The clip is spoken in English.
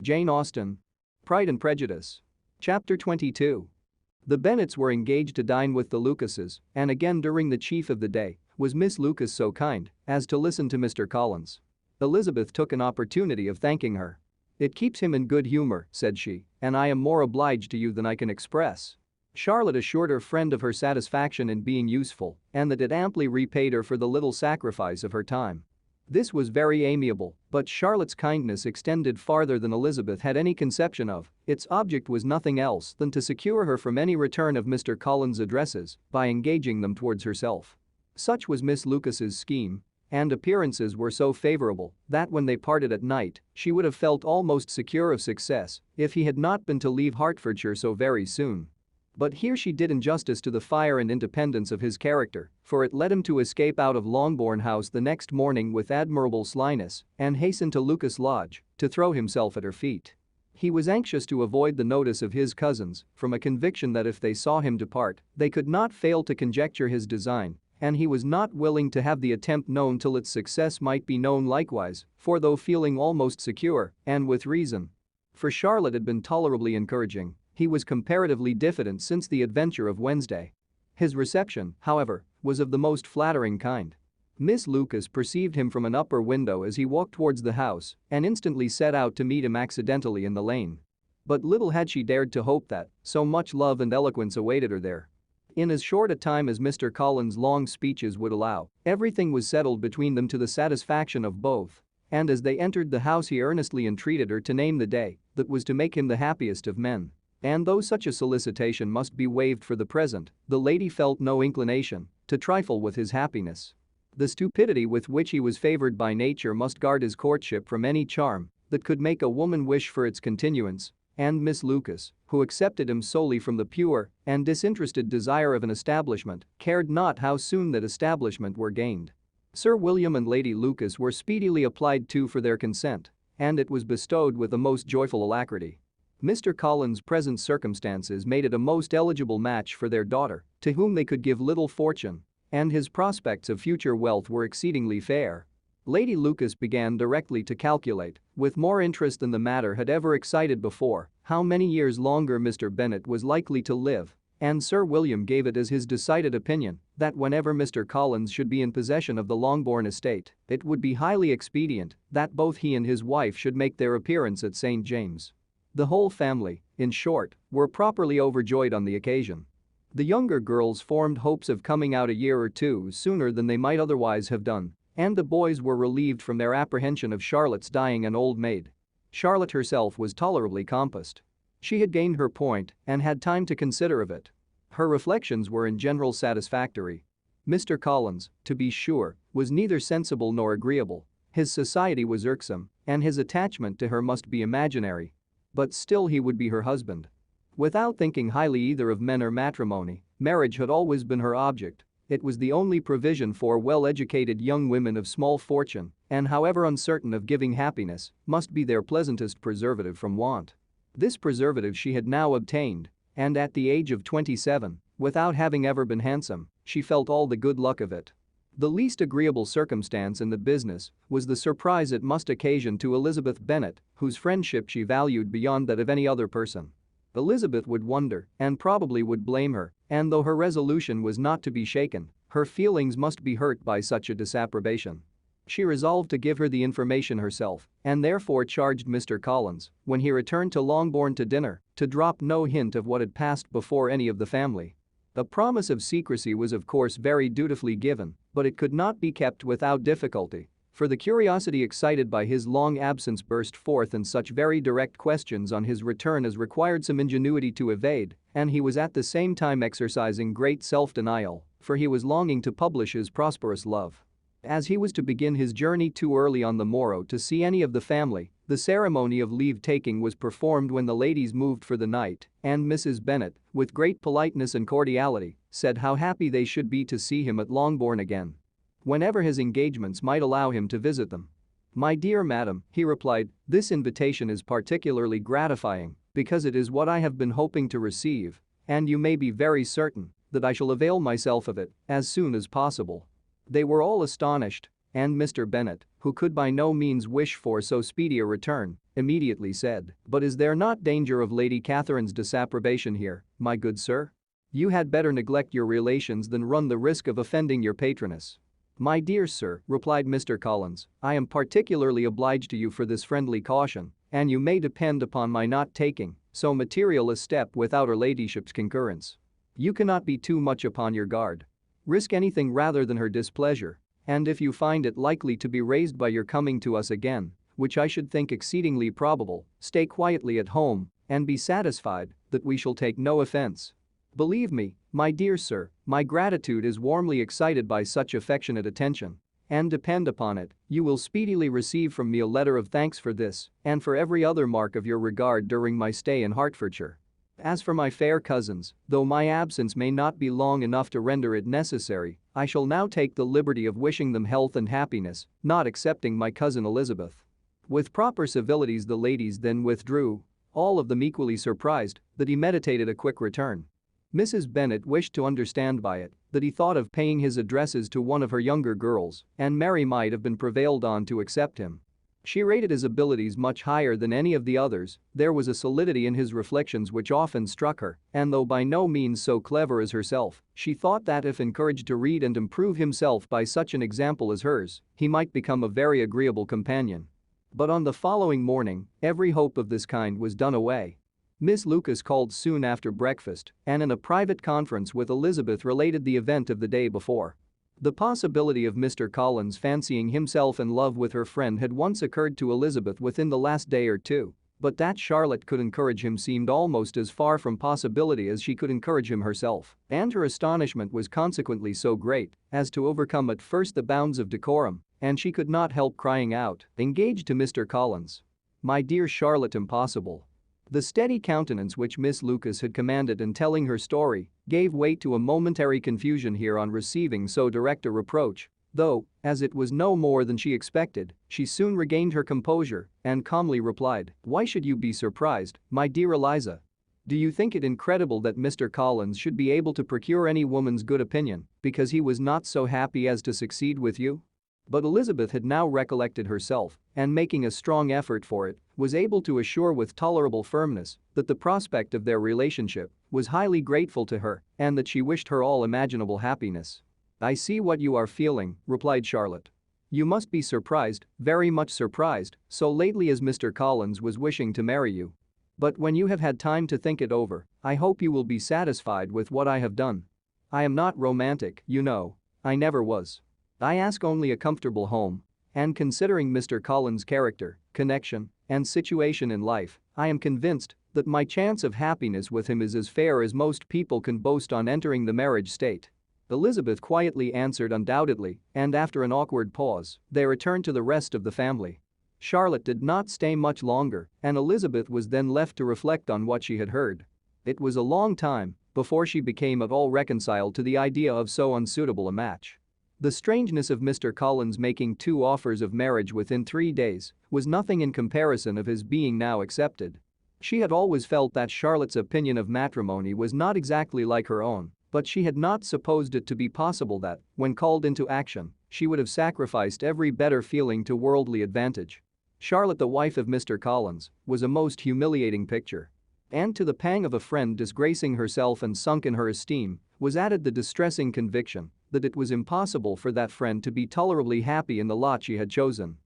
Jane Austen. Pride and Prejudice. Chapter 22. The Bennets were engaged to dine with the Lucases, and again during the chief of the day was Miss Lucas so kind as to listen to Mr. Collins. Elizabeth took an opportunity of thanking her. "It keeps him in good humor," said she, "and I am more obliged to you than I can express." Charlotte assured her friend of her satisfaction in being useful and that it amply repaid her for the little sacrifice of her time. This was very amiable, but Charlotte's kindness extended farther than Elizabeth had any conception of. Its object was nothing else than to secure her from any return of Mr. Collins' addresses by engaging them towards herself. Such was Miss Lucas's scheme, and appearances were so favorable that when they parted at night, she would have felt almost secure of success if he had not been to leave Hertfordshire so very soon. But here she did injustice to the fire and independence of his character, for it led him to escape out of Longbourn House the next morning with admirable slyness and hasten to Lucas Lodge to throw himself at her feet. He was anxious to avoid the notice of his cousins from a conviction that if they saw him depart, they could not fail to conjecture his design, and he was not willing to have the attempt known till its success might be known likewise, for though feeling almost secure, and with reason, for Charlotte had been tolerably encouraging, he was comparatively diffident since the adventure of Wednesday. His reception, however, was of the most flattering kind. Miss Lucas perceived him from an upper window as he walked towards the house and instantly set out to meet him accidentally in the lane. But little had she dared to hope that so much love and eloquence awaited her there. In as short a time as Mr. Collins' long speeches would allow, everything was settled between them to the satisfaction of both, and as they entered the house he earnestly entreated her to name the day that was to make him the happiest of men. And though such a solicitation must be waived for the present, the lady felt no inclination to trifle with his happiness. The stupidity with which he was favored by nature must guard his courtship from any charm that could make a woman wish for its continuance, and Miss Lucas, who accepted him solely from the pure and disinterested desire of an establishment, cared not how soon that establishment were gained. Sir William and Lady Lucas were speedily applied to for their consent, and it was bestowed with a most joyful alacrity. Mr. Collins' present circumstances made it a most eligible match for their daughter, to whom they could give little fortune, and his prospects of future wealth were exceedingly fair. Lady Lucas began directly to calculate, with more interest than the matter had ever excited before, how many years longer Mr. Bennet was likely to live, and Sir William gave it as his decided opinion that whenever Mr. Collins should be in possession of the Longbourn estate, it would be highly expedient that both he and his wife should make their appearance at St. James'. The whole family, in short, were properly overjoyed on the occasion. The younger girls formed hopes of coming out a year or two sooner than they might otherwise have done, and the boys were relieved from their apprehension of Charlotte's dying an old maid. Charlotte herself was tolerably compassed. She had gained her point and had time to consider of it. Her reflections were in general satisfactory. Mr. Collins, to be sure, was neither sensible nor agreeable, his society was irksome, and his attachment to her must be imaginary. But still he would be her husband. Without thinking highly either of men or matrimony, marriage had always been her object. It was the only provision for well-educated young women of small fortune, and however uncertain of giving happiness, must be their pleasantest preservative from want. This preservative she had now obtained, and at the age of 27, without having ever been handsome, she felt all the good luck of it. The least agreeable circumstance in the business was the surprise it must occasion to Elizabeth Bennet, whose friendship she valued beyond that of any other person. Elizabeth would wonder and probably would blame her, and though her resolution was not to be shaken, her feelings must be hurt by such a disapprobation. She resolved to give her the information herself and therefore charged Mr. Collins, when he returned to Longbourn to dinner, to drop no hint of what had passed before any of the family. A promise of secrecy was of course very dutifully given, but it could not be kept without difficulty, for the curiosity excited by his long absence burst forth in such very direct questions on his return as required some ingenuity to evade, and he was at the same time exercising great self-denial, for he was longing to publish his prosperous love. As he was to begin his journey too early on the morrow to see any of the family, the ceremony of leave-taking was performed when the ladies moved for the night, and Mrs. Bennet, with great politeness and cordiality, said how happy they should be to see him at Longbourn again, whenever his engagements might allow him to visit them. "My dear madam," he replied, "this invitation is particularly gratifying because it is what I have been hoping to receive, and you may be very certain that I shall avail myself of it as soon as possible." They were all astonished, and Mr. Bennet, who could by no means wish for so speedy a return, immediately said, "But is there not danger of Lady Catherine's disapprobation here, my good sir? You had better neglect your relations than run the risk of offending your patroness." "My dear sir," replied Mr. Collins, "I am particularly obliged to you for this friendly caution, and you may depend upon my not taking so material a step without her ladyship's concurrence. You cannot be too much upon your guard. Risk anything rather than her displeasure, and if you find it likely to be raised by your coming to us again, which I should think exceedingly probable, stay quietly at home and be satisfied that we shall take no offense. Believe me, my dear sir, my gratitude is warmly excited by such affectionate attention, and depend upon it, you will speedily receive from me a letter of thanks for this and for every other mark of your regard during my stay in Hertfordshire. As for my fair cousins, though my absence may not be long enough to render it necessary, I shall now take the liberty of wishing them health and happiness, not excepting my cousin Elizabeth." With proper civilities the ladies then withdrew, all of them equally surprised that he meditated a quick return. Mrs. Bennet wished to understand by it that he thought of paying his addresses to one of her younger girls, and Mary might have been prevailed on to accept him. She rated his abilities much higher than any of the others, there was a solidity in his reflections which often struck her, and though by no means so clever as herself, she thought that if encouraged to read and improve himself by such an example as hers, he might become a very agreeable companion. But on the following morning, every hope of this kind was done away. Miss Lucas called soon after breakfast and in a private conference with Elizabeth related the event of the day before. The possibility of Mr. Collins fancying himself in love with her friend had once occurred to Elizabeth within the last day or two, but that Charlotte could encourage him seemed almost as far from possibility as she could encourage him herself, and her astonishment was consequently so great as to overcome at first the bounds of decorum, and she could not help crying out, "Engaged to Mr. Collins? My dear Charlotte, impossible." The steady countenance which Miss Lucas had commanded in telling her story gave way to a momentary confusion here on receiving so direct a reproach, though, as it was no more than she expected, she soon regained her composure and calmly replied, "Why should you be surprised, my dear Eliza? Do you think it incredible that Mr. Collins should be able to procure any woman's good opinion because he was not so happy as to succeed with you?" But Elizabeth had now recollected herself and, making a strong effort for it, was able to assure with tolerable firmness that the prospect of their relationship was highly grateful to her and that she wished her all imaginable happiness. "I see what you are feeling," replied Charlotte. "You must be surprised, very much surprised, so lately as Mr. Collins was wishing to marry you. But when you have had time to think it over, I hope you will be satisfied with what I have done. I am not romantic, you know. I never was. I ask only a comfortable home, and considering Mr. Collins' character, connection, and situation in life, I am convinced that my chance of happiness with him is as fair as most people can boast on entering the marriage state." Elizabeth quietly answered undoubtedly, and after an awkward pause, they returned to the rest of the family. Charlotte did not stay much longer, and Elizabeth was then left to reflect on what she had heard. It was a long time before she became at all reconciled to the idea of so unsuitable a match. The strangeness of Mr. Collins making 2 offers of marriage within 3 days was nothing in comparison of his being now accepted. She had always felt that Charlotte's opinion of matrimony was not exactly like her own, but she had not supposed it to be possible that, when called into action, she would have sacrificed every better feeling to worldly advantage. Charlotte, the wife of Mr. Collins, was a most humiliating picture. And to the pang of a friend disgracing herself and sunk in her esteem was added the distressing conviction that it was impossible for that friend to be tolerably happy in the lot she had chosen.